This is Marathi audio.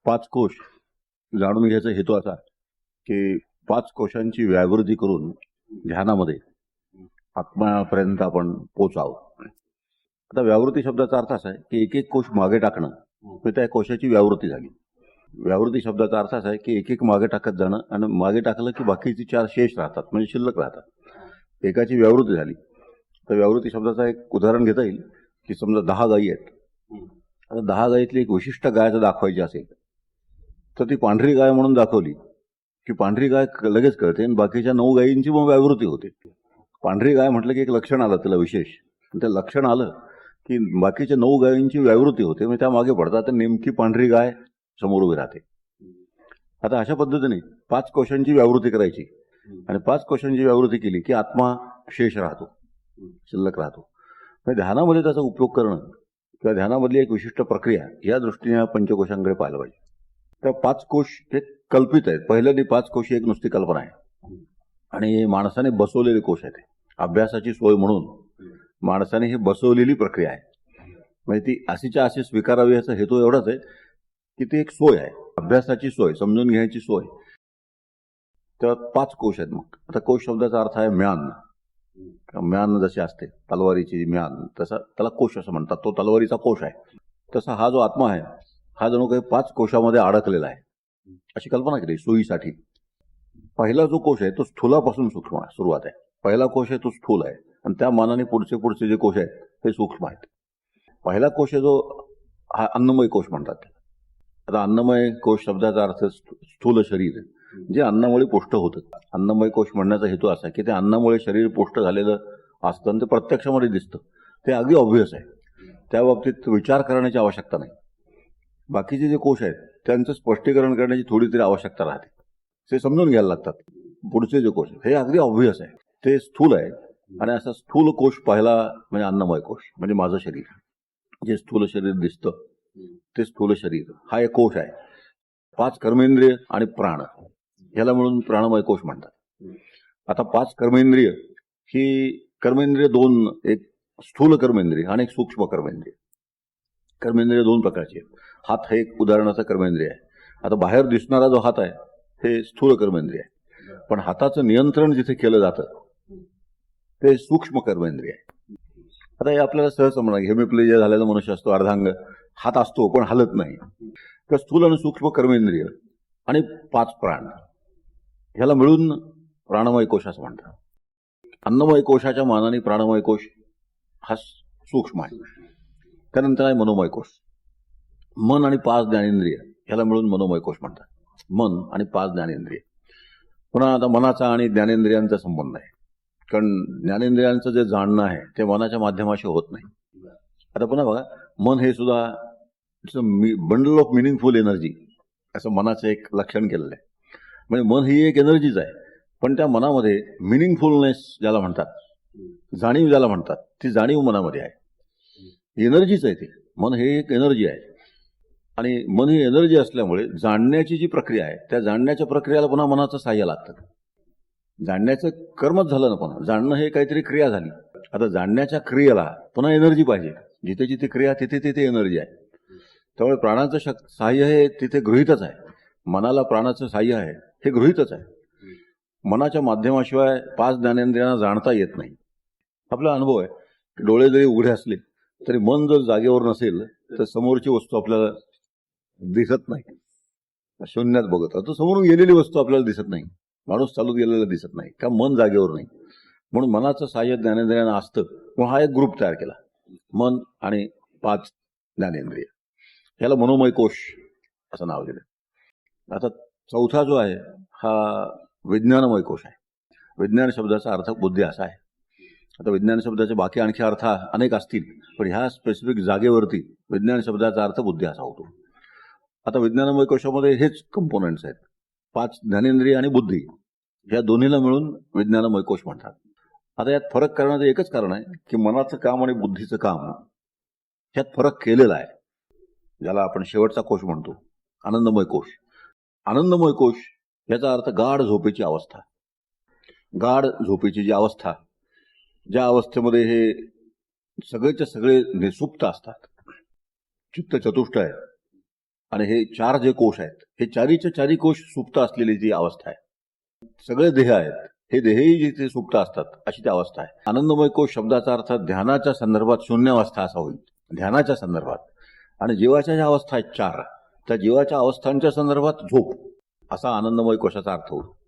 पाच कोश जाणून घ्यायचा हेतू असा की पाच कोशांची व्यावृत्ती करून ध्यानामध्ये आत्म्यापर्यंत आपण पोचावं. आता व्यावृत्ती शब्दाचा अर्थ असा आहे की एक एक कोश मागे टाकणं, तर त्या कोशाची व्यावृत्ती झाली. व्यावृत्ती शब्दाचा अर्थ असा आहे की एक एक मागे टाकत जाणं, आणि मागे टाकलं की बाकीची चार शेष राहतात, म्हणजे शिल्लक राहतात. एकाची व्यावृत्ती झाली. तर व्यावृत्ती शब्दाचा एक उदाहरण घेता येईल की समजा 10 गायी आहेत. आता 10 गायीतली एक विशिष्ट गाय जर दाखवायची असेल तर ती पांढरी गाय म्हणून दाखवली की पांढरी गाय लगेच कळते, आणि बाकीच्या 9 गायींची मग व्यावृत्ती होते. पांढरी गाय म्हटलं की एक लक्षण आलं त्याला विशेष, ते लक्षण आलं की बाकीच्या 9 गायींची व्यावृत्ती होते, म्हणजे त्या मागे पडतात, तर नेमकी पांढरी गाय समोर उभी राहते. आता अशा पद्धतीने 5 कोशांची व्यावृत्ती करायची, आणि 5 कोशांची व्यावृत्ती केली की आत्मा शेष राहतो, शिल्लक राहतो. ध्यानामध्ये त्याचा उपयोग करणं किंवा ध्यानामधली एक विशिष्ट प्रक्रिया या दृष्टीने पंचकोशांकडे पाहिलं पाहिजे. तर 5 कोश हे कल्पित आहेत. पहिल्यांदा 5 कोश ही एक नुसती कल्पना आहे, आणि माणसाने बसवलेले कोश आहेत. अभ्यासाची सोय म्हणून माणसाने ही बसवलेली प्रक्रिया आहे, म्हणजे ती अशीच्या अशी स्वीकारावी याचा हेतू एवढाच आहे की ती एक सोय आहे, अभ्यासाची सोय, समजून घ्यायची सोय. तर 5 कोश आहेत. मग आता कोश शब्दाचा अर्थ आहे म्यान. म्यान जशी असते तलवारीची म्यान, तसा त्याला कोश असं म्हणतात. तो तलवारीचा कोश आहे. तसा हा जो आत्मा आहे हा जणू काही 5 कोशामध्ये अडकलेला आहे, अशी कल्पना केली सोयीसाठी. पहिला जो कोश आहे तो स्थूलापासून सूक्ष्म सुरुवात आहे. पहिला कोश आहे तो स्थूल आहे, आणि त्या मानाने पुढचे जे कोश आहेत ते सूक्ष्म आहेत. पहिला कोश आहे जो हा अन्नमय कोश म्हणतात. आता अन्नमय कोश शब्दाचा अर्थ स्थूल शरीर, जे अन्नामुळे पुष्ट होतं. अन्नमय कोश म्हणण्याचा हेतू असा की ते अन्नामुळे शरीर पुष्ट झालेलं असतं, आणि ते प्रत्यक्षामध्ये दिसतं. ते अगदी ऑब्व्हियस आहे, त्या बाबतीत विचार करण्याची आवश्यकता नाही. बाकीचे जे कोश आहेत त्यांचं स्पष्टीकरण करण्याची थोडी तरी आवश्यकता राहते, ते समजून घ्यायला लागतात. पुढचे जे कोश हे अगदी ऑब्व्हियस आहे, ते स्थूल आहे. आणि असा स्थूल कोश पहिला म्हणजे अन्नमय कोश, म्हणजे माझं शरीर, जे स्थूल शरीर दिसतं ते स्थूल शरीर हा एक कोश आहे. 5 कर्मेंद्रिय आणि प्राण ह्याला मिळून प्राणमय कोश म्हणतात. आता 5 कर्मेंद्रिय ही कर्मेंद्रिय 2, एक स्थूल कर्मेंद्रिय आणि एक सूक्ष्म कर्मेंद्रिय. कर्मेंद्रिय 2 प्रकारचे आहेत. हात हे एक उदाहरणाचा कर्मेंद्रिय आहे. आता बाहेर दिसणारा जो हात आहे हे स्थूल कर्मेंद्रिय आहे, पण हाताचं नियंत्रण जिथे केलं जातं ते सूक्ष्म कर्मेंद्रिय आहे. आता हे आपल्याला सहज समजणार, हेमिप्लेजिया झालेला मनुष्य असतो, अर्धांग, हात असतो पण हलत नाही. तर स्थूल आणि सूक्ष्म कर्मेंद्रिय आणि 5 प्राण ह्याला मिळून प्राणमय कोश असं म्हणतात. अन्नमय कोशाच्या मानाने प्राणमय कोश हा सूक्ष्म आहे. त्यानंतर आहे मनोमय कोश. मन आणि 5 ज्ञानेंद्रिय ह्याला मिळून मनोमय कोश म्हणतात. मन आणि 5 ज्ञानेंद्रिय. पुन्हा आता मनाचा आणि ज्ञानेंद्रियांचा संबंध आहे, कारण ज्ञानेंद्रियांचं जे जाणणं आहे ते मनाच्या माध्यमाशी होत नाही. आता पुन्हा बघा, मन हे सुद्धा बंडल ऑफ मिनिंगफुल एनर्जी असं मनाचं एक लक्षण केलेलं आहे. म्हणजे मन ही एक एनर्जीच आहे, पण त्या मनामध्ये मिनिंगफुलनेस ज्याला म्हणतात, जाणीव ज्याला म्हणतात, ती जाणीव मनामध्ये आहे. एनर्जीच आहे ती. मन हे एक एनर्जी आहे, आणि मन ही एनर्जी असल्यामुळे जाणण्याची जी प्रक्रिया आहे त्या जाणण्याच्या प्रक्रियेला पुन्हा मनाचं साह्य लागतं. जाणण्याचं कर्मच झालं ना, पुन्हा जाणणं हे काहीतरी क्रिया झाली. आता जाणण्याच्या क्रियेला पुन्हा एनर्जी पाहिजे. जिथे जिथे क्रिया तिथे तिथे एनर्जी आहे. त्यामुळे प्राणाचं साह्य हे तिथे गृहीतच आहे. मनाला प्राणाचं साह्य आहे हे गृहीतच आहे. मनाच्या माध्यमाशिवाय 5 ज्ञानेंद्रियांना जाणता येत नाही. आपला अनुभव आहे की डोळे जरी उघडे असले तरी मन जर जागेवर नसेल तर समोरची वस्तू आपल्याला दिसत नाही. शून्यात बघत तर समोरून गेलेली वस्तू आपल्याला दिसत नाही, माणूस चालून गेलेला दिसत नाही, का मन जागेवर नाही. म्हणून मनाचं साह्य ज्ञानेंद्रियांना असतं. मग हा एक ग्रुप तयार केला, मन आणि 5 ज्ञानेंद्रिय. ह्याला मनोमय कोश असं नाव दिलं. आता चौथा जो आहे हा विज्ञानमय कोश आहे. विज्ञान शब्दाचा अर्थ बुद्धी असा आहे. आता विज्ञान शब्दाचे बाकी आणखी अर्थ अनेक असतील, पण ह्या स्पेसिफिक जागेवरती विज्ञान शब्दाचा अर्थ बुद्धी असा होतो. आता विज्ञानमय कोशामध्ये हेच कंपोनंट्स आहेत, 5 ज्ञानेंद्रिय आणि बुद्धी, ह्या दोन्हीला मिळून विज्ञानमय कोश म्हणतात. आता यात फरक करण्याचं एकच कारण आहे की मनाचं काम आणि बुद्धीचं काम ह्यात फरक केलेला आहे. ज्याला आपण शेवटचा कोश म्हणतो आनंदमय कोश. आनंदमय कोश याचा अर्थ गाढ झोपेची अवस्था. गाढ झोपेची जी अवस्था, ज्या अवस्थेमध्ये हे सगळेच्या सगळे निसुप्त असतात, चित्त चतुष्ट आहे, आणि हे चार जे कोश आहेत, हे चारीच्या चारी कोश सुप्त असलेली जी अवस्था आहे. सगळे देह आहेत, हे देहही जिथे सुप्त असतात अशी ती अवस्था आहे. आनंदमय कोश शब्दाचा अर्थ ध्यानाच्या संदर्भात शून्यावस्था असा होईल, ध्यानाच्या संदर्भात. आणि जीवाच्या ज्या अवस्था आहेत चार, त्या जीवाच्या अवस्थांच्या संदर्भात झोप असा आनंदमय कोशाचा अर्थ होईल.